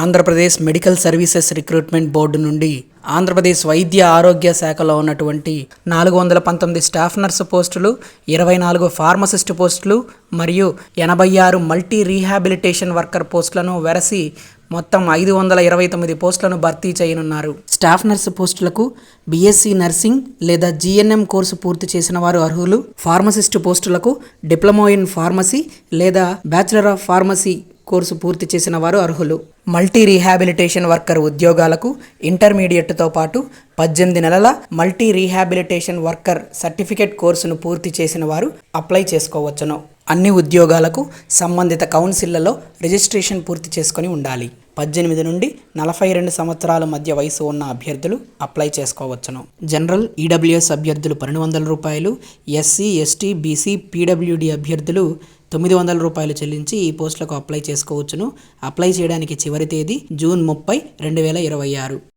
Andhra Pradesh medical services recruitment board నుండి ఆంధ్రప్రదేశ్ వైద్య ఆరోగ్య శాఖలో ఉన్నటువంటి 419 స్టాఫ్ నర్సు పోస్టులు, 24 ఫార్మసిస్ట్ పోస్టులు మరియు 86 మల్టీ రీహాబిలిటేషన్ వర్కర్ పోస్టులను వెరసి మొత్తం 529 పోస్టులను భర్తీ చేయనున్నారు. స్టాఫ్ నర్సు పోస్టులకు బీఎస్సీ నర్సింగ్ లేదా జీఎన్ఎం కోర్సు పూర్తి చేసిన వారు అర్హులు. ఫార్మసిస్ట్ పోస్టులకు డిప్లొమా ఇన్ ఫార్మసీ లేదా బ్యాచిలర్ ఆఫ్ ఫార్మసీ కోర్సు పూర్తి చేసిన వారు అర్హులు. మల్టీ రీహాబిలిటేషన్ వర్కర్ ఉద్యోగాలకు ఇంటర్మీడియట్తో పాటు 18 నెలల మల్టీ రీహాబిలిటేషన్ వర్కర్ సర్టిఫికేట్ కోర్సును పూర్తి చేసిన వారు అప్లై చేసుకోవచ్చును. అన్ని ఉద్యోగాలకు సంబంధిత కౌన్సిళ్లలో రిజిస్ట్రేషన్ పూర్తి చేసుకొని ఉండాలి. 18 నుండి 42 సంవత్సరాల మధ్య వయసు ఉన్న అభ్యర్థులు అప్లై చేసుకోవచ్చును. జనరల్ ఈడబ్ల్యూఎస్ అభ్యర్థులు 1200 రూపాయలు, ఎస్సీ ఎస్టీ బీసీ పీడబ్ల్యూడి అభ్యర్థులు 900 రూపాయలు చెల్లించి ఈ పోస్టులకు అప్లై చేసుకోవచ్చును. అప్లై చేయడానికి చివరి తేదీ జూన్ 30, 2026.